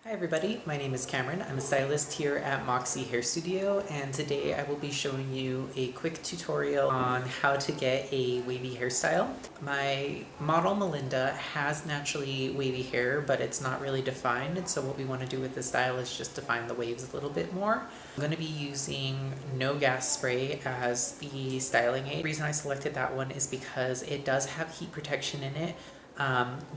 Hi everybody, my name is Cameron. I'm a stylist here at Moxi Hair Studio, and today I will be showing you a quick tutorial on how to get a wavy hairstyle. My model Melinda has naturally wavy hair, but it's not really defined, and so what we want to do with this style is just define the waves a little bit more. I'm going to be using No Gas Spray as the styling aid. The reason I selected that one is because it does have heat protection in it,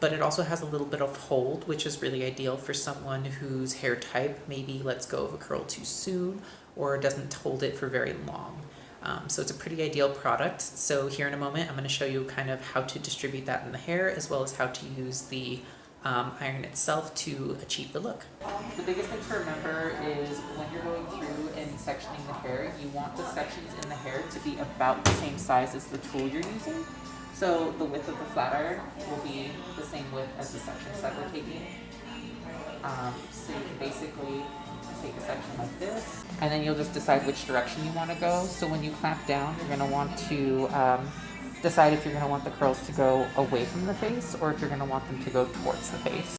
but it also has a little bit of hold, which is really ideal for someone whose hair type maybe lets go of a curl too soon or doesn't hold it for very long. So it's a pretty ideal product. So here in a moment, I'm going to show you kind of how to distribute that in the hair, as well as how to use the iron itself to achieve the look. The biggest thing to remember is when you're going through and sectioning the hair, you want the sections in the hair to be about the same size as the tool you're using. So the width of the flat iron will be the same width as the sections that we're taking. So you can basically take a section like this, and then you'll just decide which direction you want to go. So when you clamp down, you're going to want to decide if you're going to want the curls to go away from the face or if you're going to want them to go towards the face.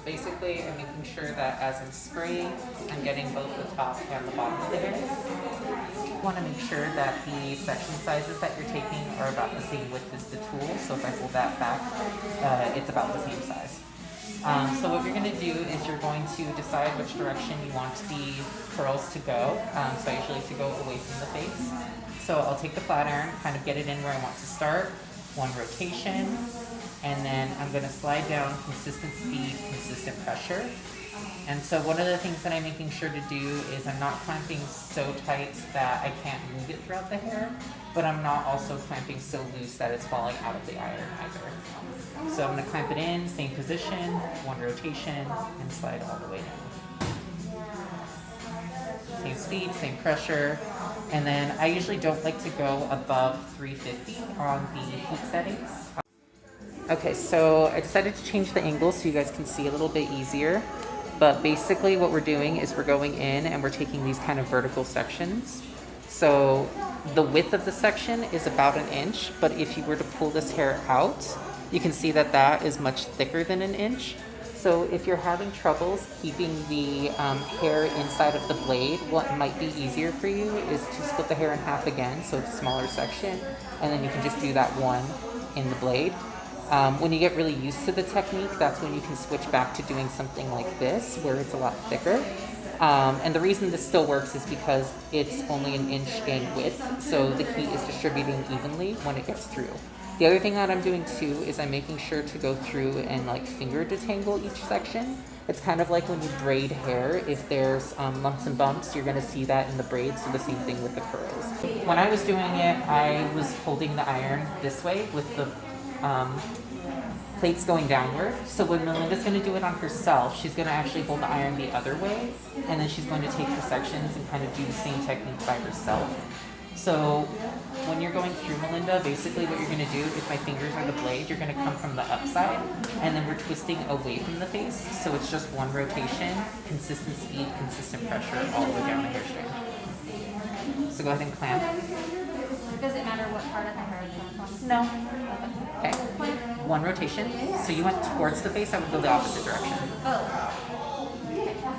Basically, I'm making sure that as I'm spraying, I'm getting both the top and the bottom of the hair. You want to make sure that the section sizes that you're taking are about the same width as the tool. So if I hold that back, it's about the same size. So what you're going to do is you're going to decide which direction you want the curls to go. So I usually like to go away from the face. So I'll take the flat iron, kind of get it in where I want to start, one rotation, and then I'm going to slide down, consistent speed, consistent pressure. And so one of the things that I'm making sure to do is I'm not clamping so tight that I can't move it throughout the hair, but I'm not also clamping so loose that it's falling out of the iron either. So I'm going to clamp it in, same position, one rotation, and slide all the way down. Same speed, same pressure. And then I usually don't like to go above 350 on the heat settings. Okay, so I decided to change the angle so you guys can see a little bit easier. But basically what we're doing is we're going in and we're taking these kind of vertical sections. So the width of the section is about 1 inch, but if you were to pull this hair out, you can see that that is much thicker than 1 inch. So if you're having troubles keeping the hair inside of the blade, what might be easier for you is to split the hair in half again, so it's a smaller section, and then you can just do that one in the blade. When you get really used to the technique, that's when you can switch back to doing something like this, where it's a lot thicker. And the reason this still works is because it's only 1 inch in width, so the heat is distributing evenly when it gets through. The other thing that I'm doing too is I'm making sure to go through and like finger detangle each section. It's kind of like when you braid hair, if there's lumps and bumps, you're going to see that in the braids, so the same thing with the curls. When I was doing it, I was holding the iron this way with the plates going downward. So when Melinda's going to do it on herself, she's going to actually hold the iron the other way, and then she's going to take her sections and kind of do the same technique by herself. So when you're going through, Melinda, basically what you're going to do, if my fingers are the blade, you're going to come from the upside, and then we're twisting away from the face. So it's just one rotation, consistent speed, consistent pressure all the way down the hair strand. So go ahead and clamp. Does it matter what part of the hair it comes from? No. Okay. One rotation. So you went towards the face, I would go the opposite direction. Oh.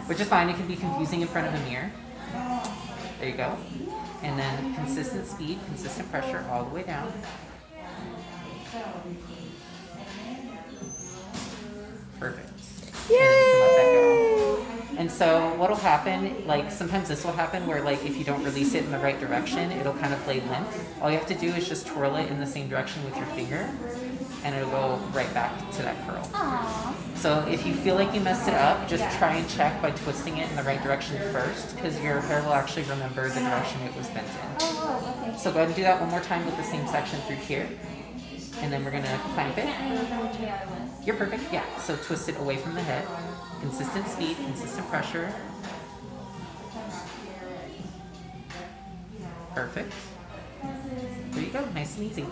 Which is fine, it can be confusing in front of a mirror. There you go. And then consistent speed, consistent pressure all the way down. Perfect. Yay! And then you can let that go. And so what'll happen, like sometimes this will happen where like if you don't release it in the right direction, it'll kind of lay limp. All you have to do is just twirl it in the same direction with your finger, and it'll go right back to that curl. Aww. So if you feel like you messed it up, just try and check by twisting it in the right direction first, because your hair will actually remember the direction it was bent in. Oh, okay. So go ahead and do that one more time with the same section through here. And then we're going to clamp it. You're perfect, yeah. So twist it away from the head. Consistent speed, consistent pressure. Perfect. There you go, nice and easy.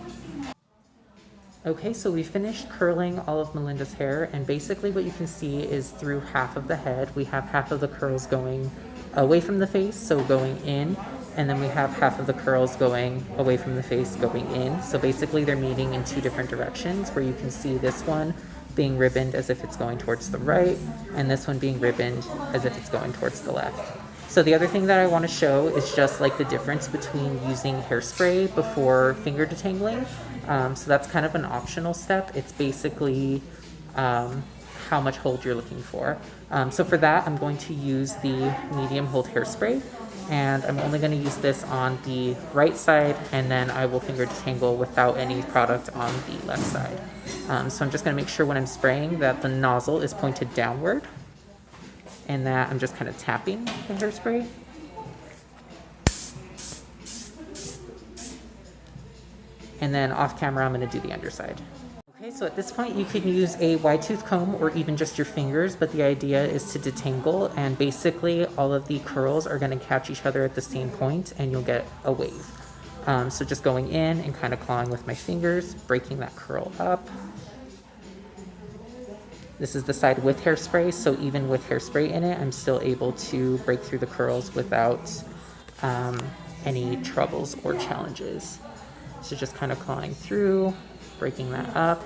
Okay, so we finished curling all of Melinda's hair, and basically what you can see is through half of the head, we have half of the curls going away from the face, so going in, and then we have half of the curls going away from the face going in. So basically they're meeting in two different directions, where you can see this one being ribboned as if it's going towards the right, and this one being ribboned as if it's going towards the left. So the other thing that I want to show is just like the difference between using hairspray before finger detangling. So that's kind of an optional step. It's basically how much hold you're looking for. So for that, I'm going to use the medium hold hairspray, and I'm only going to use this on the right side, and then I will finger detangle without any product on the left side. So I'm just going to make sure when I'm spraying that the nozzle is pointed downward, and that I'm just kind of tapping the hairspray. And then off camera, I'm going to do the underside. Okay, so at this point you can use a wide tooth comb or even just your fingers, but the idea is to detangle, and basically all of the curls are going to catch each other at the same point and you'll get a wave. So just going in and kind of clawing with my fingers, breaking that curl up. This is the side with hairspray, so even with hairspray in it, I'm still able to break through the curls without any troubles or challenges. So just kind of clawing through, breaking that up.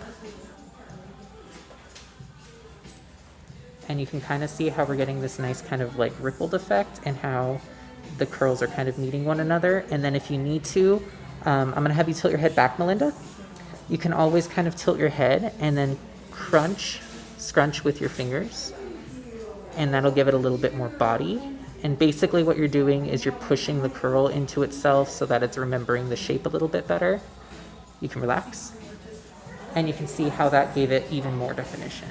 And you can kind of see how we're getting this nice kind of like rippled effect, and how the curls are kind of meeting one another. And then if you need to, I'm gonna have you tilt your head back, Melinda. You can always kind of tilt your head and then scrunch with your fingers, and that'll give it a little bit more body. And basically what you're doing is you're pushing the curl into itself so that it's remembering the shape a little bit better. You can relax, and you can see how that gave it even more definition.